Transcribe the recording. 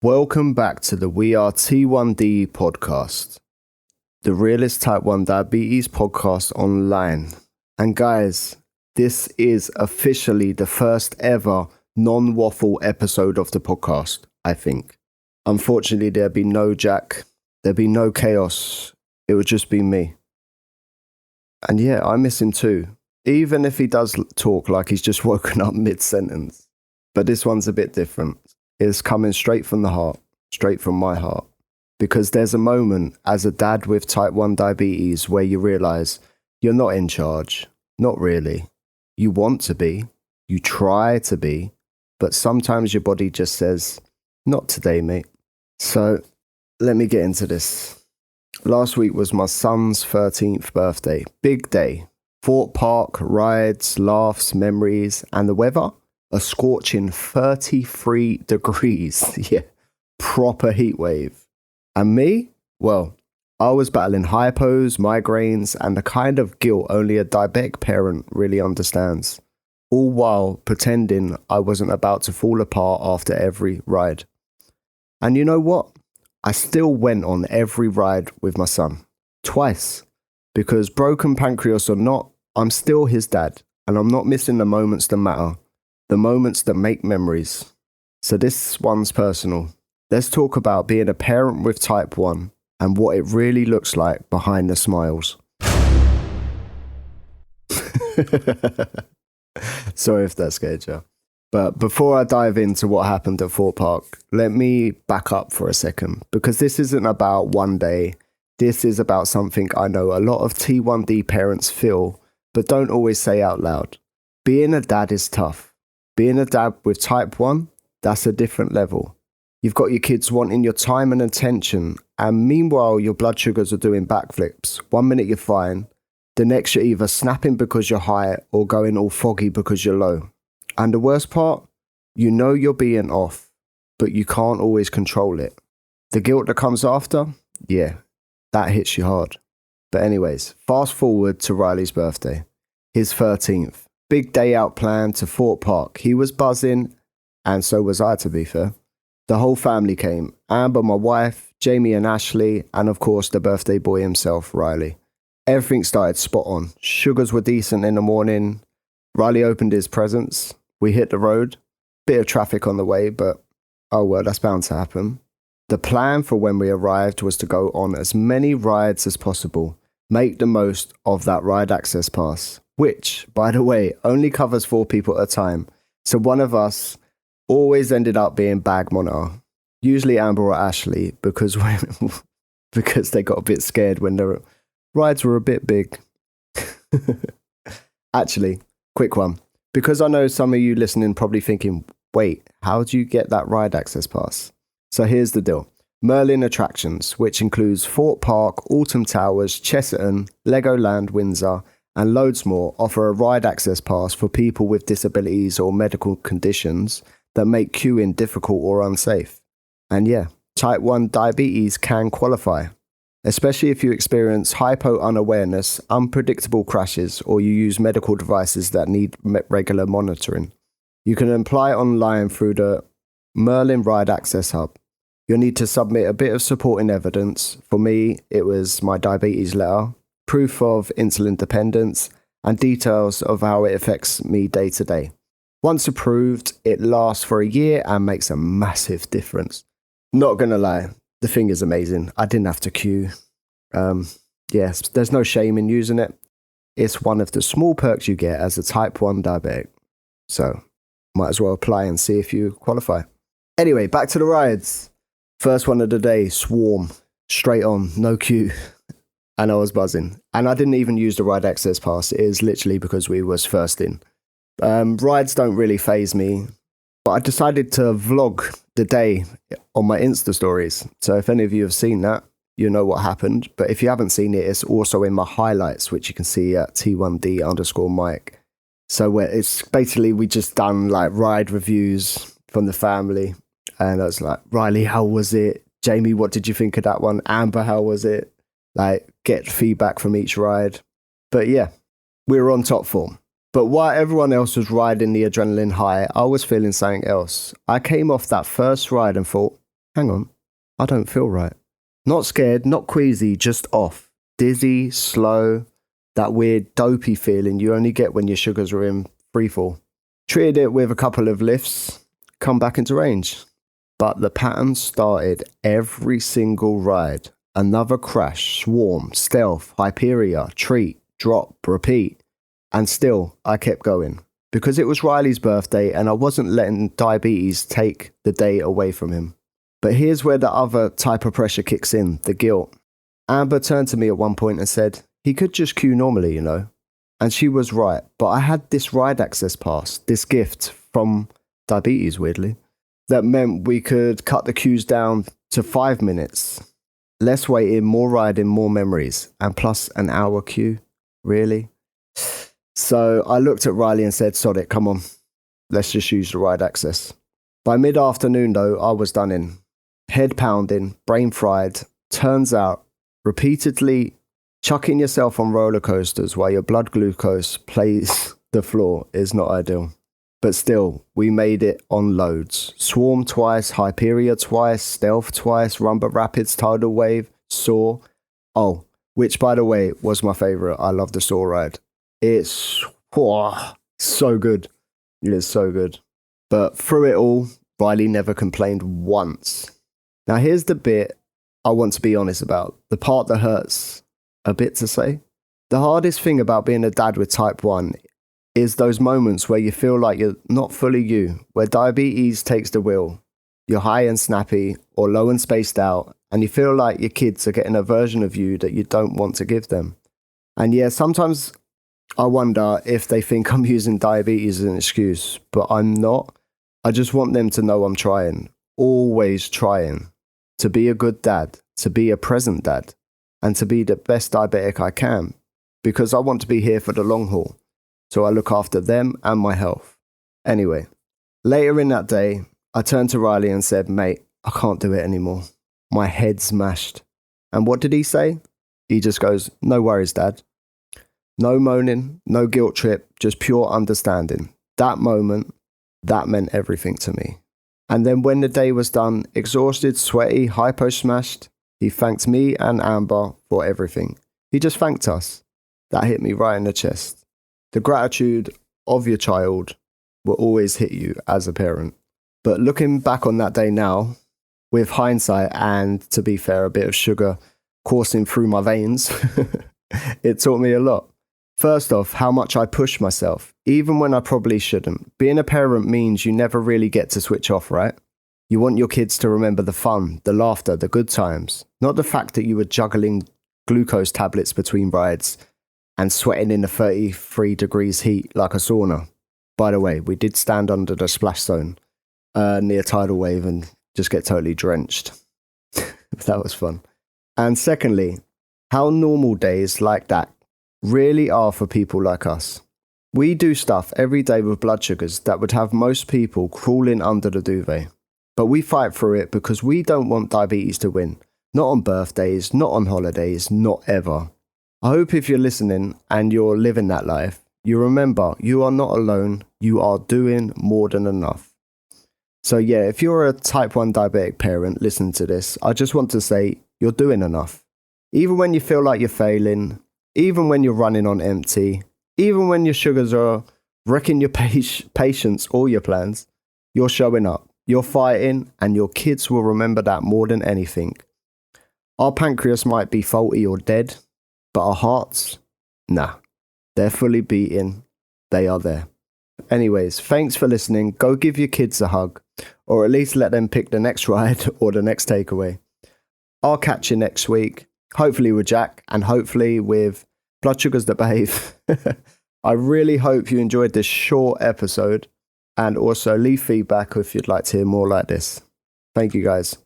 Welcome back to the We Are T1D podcast, the realest type 1 diabetes podcast online. And guys, this is officially the first ever non-waffle episode of the podcast, I think. Unfortunately, there'd be no Jack, there'd be no chaos, it would just be me. And yeah, I miss him too, even if he does talk like he's just woken up mid-sentence. But this one's a bit different. It's coming straight from the heart, straight from my heart. Because there's a moment as a dad with type 1 diabetes where you realize you're not in charge. Not really. You want to be, you try to be, but sometimes your body just says, not today, mate. So let me get into this. Last week was my son's 13th birthday. Big day. Thorpe Park, rides, laughs, memories, and the weather? A scorching 33 degrees. Yeah, proper heat wave. And me? Well, I was battling hypos, migraines, and the kind of guilt only a diabetic parent really understands. All while pretending I wasn't about to fall apart after every ride. And you know what? I still went on every ride with my son. Twice. Because broken pancreas or not, I'm still his dad. And I'm not missing the moments that matter. The moments that make memories. So this one's personal. Let's talk about being a parent with type 1 and what it really looks like behind the smiles. Sorry if that scared you. But before I dive into what happened at Thorpe Park, let me back up for a second, because this isn't about one day. This is about something I know a lot of T1D parents feel, but don't always say out loud. Being a dad is tough. Being a dad with type 1, that's a different level. You've got your kids wanting your time and attention, and meanwhile your blood sugars are doing backflips. 1 minute you're fine, the next you're either snapping because you're high or going all foggy because you're low. And the worst part, you know you're being off, but you can't always control it. The guilt that comes after, yeah, that hits you hard. But anyways, fast forward to Riley's birthday, his 13th. Big day out planned to Thorpe Park. He was buzzing, and so was I, to be fair. The whole family came. Amber, my wife, Jamie and Ashley, and of course the birthday boy himself, Riley. Everything started spot on. Sugars were decent in the morning. Riley opened his presents. We hit the road. Bit of traffic on the way, but oh well, that's bound to happen. The plan for when we arrived was to go on as many rides as possible. Make the most of that ride access pass, which, by the way, only covers 4 people at a time. So one of us always ended up being bag monitor. Usually Amber or Ashley, because they got a bit scared when the rides were a bit big. Actually, quick one. Because I know some of you listening probably thinking, wait, how do you get that ride access pass? So here's the deal. Merlin Attractions, which includes Thorpe Park, Alton Towers, Chesterton, Legoland, Windsor, and loads more, offer a ride access pass for people with disabilities or medical conditions that make queuing difficult or unsafe. And yeah, type 1 diabetes can qualify, especially if you experience hypo unawareness, unpredictable crashes, or you use medical devices that need regular monitoring. You can apply online through the Merlin Ride Access Hub. You'll need to submit a bit of supporting evidence. For me, it was my diabetes letter, proof of insulin dependence, and details of how it affects me day to day. Once approved, it lasts for a year and makes a massive difference. Not gonna lie, the thing is amazing. I didn't have to queue. Yes, there's no shame in using it. It's one of the small perks you get as a type 1 diabetic. So, might as well apply and see if you qualify. Anyway, back to the rides. First one of the day, Swarm. Straight on, no queue. And I was buzzing. And I didn't even use the ride access pass. It is literally because we was first in. Rides don't really faze me. But I decided to vlog the day on my Insta stories. So if any of you have seen that, you know what happened. But if you haven't seen it, it's also in my highlights, which you can see at T1D_Mike. So it's basically, we just done like ride reviews from the family. And I was like, Riley, how was it? Jamie, what did you think of that one? Amber, how was it? Like, get feedback from each ride. But yeah, we were on top form. But while everyone else was riding the adrenaline high, I was feeling something else. I came off that first ride and thought, hang on, I don't feel right. Not scared, not queasy, just off. Dizzy, slow, that weird dopey feeling you only get when your sugars are in freefall. Treated it with a couple of lifts, come back into range. But the pattern started every single ride. Another crash, swarm, stealth, hyperia, treat, drop, repeat. And still, I kept going. Because it was Riley's birthday and I wasn't letting diabetes take the day away from him. But here's where the other type of pressure kicks in, the guilt. Amber turned to me at one point and said, he could just queue normally, you know. And she was right, but I had this ride access pass, this gift from diabetes, weirdly, that meant we could cut the queues down to 5 minutes. Less waiting, more riding, more memories, and plus an hour queue. Really? So I looked at Riley and said, sod it, come on. Let's just use the ride access. By mid-afternoon, though, I was done in. Head pounding, brain fried. Turns out, repeatedly chucking yourself on roller coasters while your blood glucose plays the floor is not ideal. But still, we made it on loads. Swarm twice, Hyperia twice, Stealth twice, Rumba Rapids, Tidal Wave, Soar. Oh, which by the way was my favourite. I love the Soar ride. It's so good. It is so good. But through it all, Riley never complained once. Now here's the bit I want to be honest about. The part that hurts a bit to say. The hardest thing about being a dad with type 1 is those moments where you feel like you're not fully you, where diabetes takes the wheel. You're high and snappy or low and spaced out, and you feel like your kids are getting a version of you that you don't want to give them. And yeah, sometimes I wonder if they think I'm using diabetes as an excuse, but I'm not. I just want them to know I'm trying, always trying, to be a good dad, to be a present dad, and to be the best diabetic I can, because I want to be here for the long haul. So I look after them and my health. Anyway, later in that day, I turned to Riley and said, mate, I can't do it anymore. My head's mashed. And what did he say? He just goes, no worries, Dad. No moaning, no guilt trip, just pure understanding. That moment, that meant everything to me. And then when the day was done, exhausted, sweaty, hypo smashed, he thanked me and Amber for everything. He just thanked us. That hit me right in the chest. The gratitude of your child will always hit you as a parent. But looking back on that day now, with hindsight and, to be fair, a bit of sugar coursing through my veins, it taught me a lot. First off, how much I push myself, even when I probably shouldn't. Being a parent means you never really get to switch off, right? You want your kids to remember the fun, the laughter, the good times, not the fact that you were juggling glucose tablets between rides and sweating in the 33 degrees heat like a sauna. By the way, we did stand under the splash zone near Tidal Wave and just get totally drenched. That was fun. And secondly, how normal days like that really are for people like us. We do stuff every day with blood sugars that would have most people crawling under the duvet. But we fight through it because we don't want diabetes to win. Not on birthdays, not on holidays, not ever. I hope if you're listening and you're living that life, you remember you are not alone, you are doing more than enough. So yeah, if you're a type 1 diabetic parent listening to this, I just want to say you're doing enough. Even when you feel like you're failing, even when you're running on empty, even when your sugars are wrecking your patience or your plans, you're showing up, you're fighting, and your kids will remember that more than anything. Our pancreas might be faulty or dead, but our hearts, nah, they're fully beating, they are there. Anyways, thanks for listening. Go give your kids a hug, or at least let them pick the next ride or the next takeaway. I'll catch you next week. Hopefully with Jack, and hopefully with blood sugars that behave. I really hope you enjoyed this short episode, and also leave feedback if you'd like to hear more like this. Thank you guys.